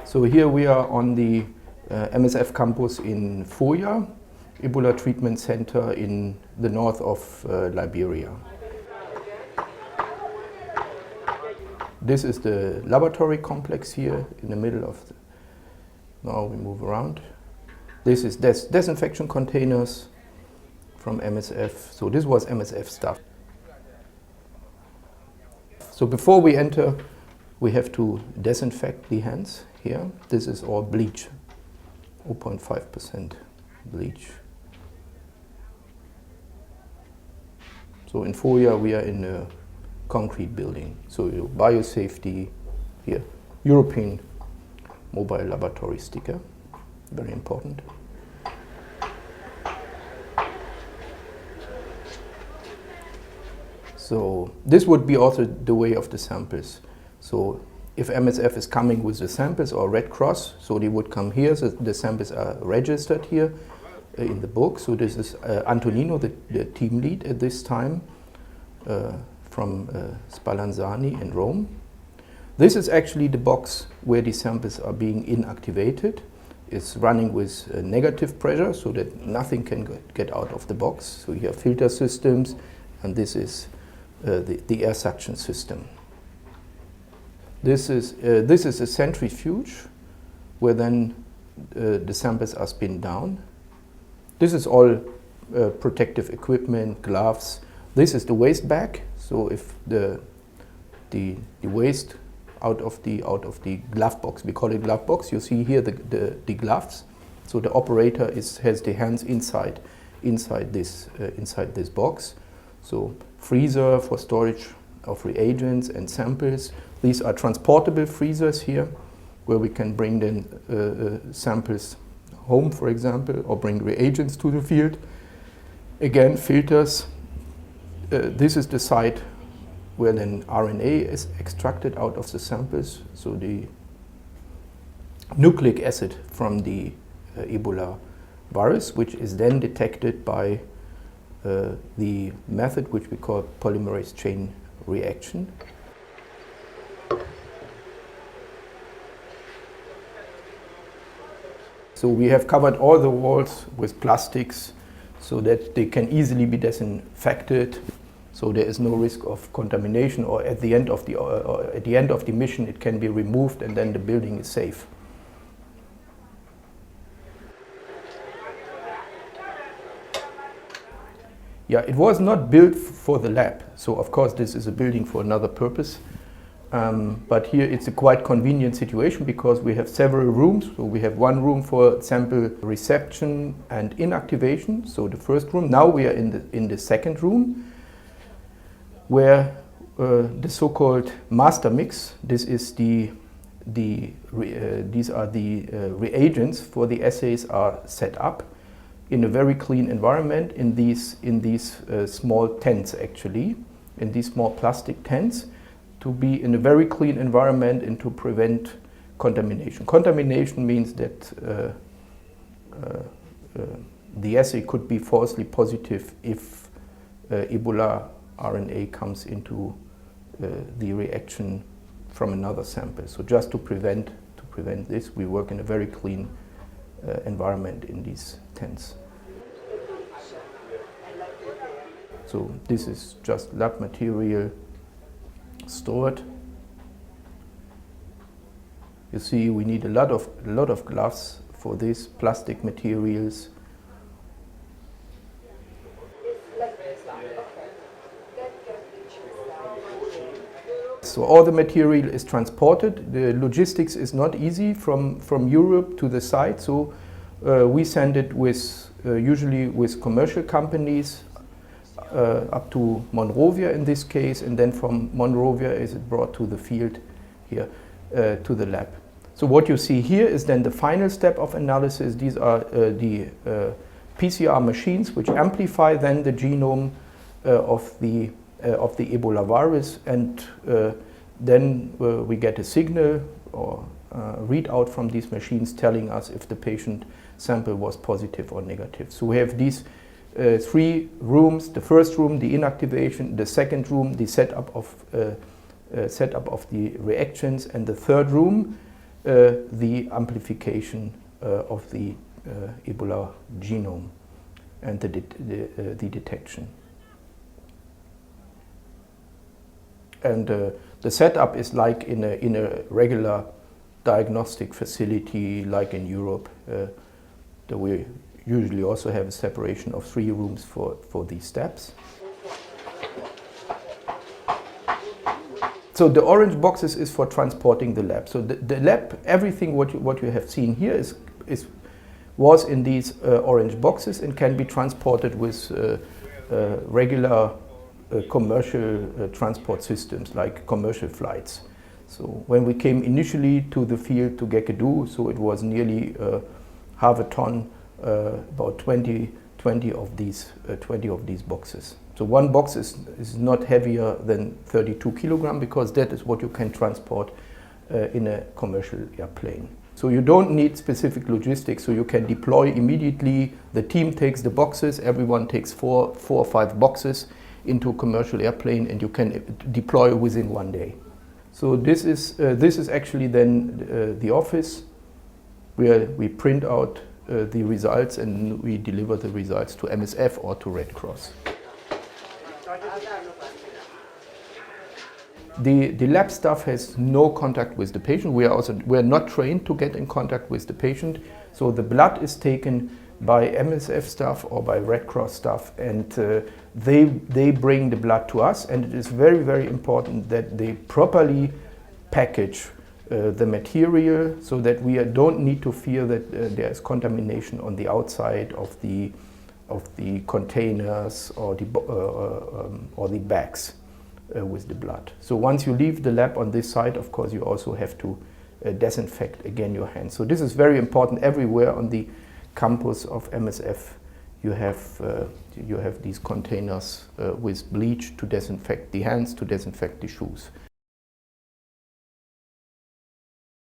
So here we are on the MSF campus in Foya, Ebola Treatment Center in the north of Liberia. This is the laboratory complex here in the middle of the, now we move around. This is disinfection containers from MSF. So this was MSF stuff. So before we enter, we have to disinfect the hands here. This is all bleach, 0.5% bleach. So in Foya we are in a concrete building. So biosafety here, European mobile laboratory sticker, very important. So this would be also the way of the samples. So if MSF is coming with the samples or Red Cross, so they would come here, so the samples are registered here in the book. So this is Antonino, the team lead at this time, from Spallanzani in Rome. This is actually the box where the samples are being inactivated. It's running with negative pressure so that nothing can get out of the box. So you have filter systems, and this is the air suction system. This is a centrifuge where then the samples are spun down. This is all protective equipment, gloves. This is the waste bag. So if the waste out of the glove box, we call it glove box. You see here the gloves. So the operator has the hands inside this box. So freezer for storage of reagents and samples. These are transportable freezers here, where we can bring then samples home, for example, or bring reagents to the field. Again, filters. This is the site where then RNA is extracted out of the samples. So the nucleic acid from the Ebola virus, which is then detected by the method which we call polymerase chain reaction. So we have covered all the walls with plastics so that they can easily be disinfected. So there is no risk of contamination, or at the end of the mission it can be removed and then the building is safe. Yeah, it was not built for the lab. So of course this is a building for another purpose. But here it's a quite convenient situation because we have several rooms. So we have one room for sample reception and inactivation. So the first room. Now we are in the second room, where the so-called master mix. This is these are the reagents for the assays are set up in a very clean environment in these small tents, actually, in these small plastic tents, to be in a very clean environment and to prevent contamination. Contamination means that the assay could be falsely positive if Ebola RNA comes into the reaction from another sample. So just to prevent this, we work in a very clean environment in these tents. So this is just lab material stored. You see, we need a lot of gloves for these plastic materials. So all the material is transported. The logistics is not easy from Europe to the site. So we send it with usually with commercial companies up to Monrovia in this case, and then from Monrovia is it brought to the field here to the lab. So what you see here is then the final step of analysis. These are the PCR machines which amplify then the genome of the Ebola virus, and then we get a signal or readout from these machines telling us if the patient sample was positive or negative. So we have these three rooms: the first room, the inactivation; the second room, the setup of the reactions; and the third room, the amplification of the Ebola genome and the detection. And the setup is like in a regular diagnostic facility, like in Europe. That we usually also have a separation of 3 rooms for these steps. So the orange boxes is for transporting the lab. So the lab, everything what you have seen here was in these orange boxes and can be transported with regular commercial transport systems like commercial flights. So when we came initially to the field to Gekedu, so it was nearly half a ton, about 20 of these boxes. So one box is not heavier than 32 kilograms because that is what you can transport in a commercial airplane. So you don't need specific logistics, so you can deploy immediately. The team takes the boxes, everyone takes four or five boxes into a commercial airplane, and you can deploy within 1 day. So this is actually then the office where we print out the results and we deliver the results to MSF or to Red Cross. The lab staff has no contact with the patient. We are not trained to get in contact with the patient. So the blood is taken by MSF staff or by Red Cross staff, and they bring the blood to us. And it is very, very important that they properly package the material so that we don't need to fear that there is contamination on the outside of the containers or the bags with the blood. So once you leave the lab on this side, of course, you also have to disinfect again your hands. So this is very important. Everywhere on the campus of MSF, you have these containers with bleach to disinfect the hands, to disinfect the shoes.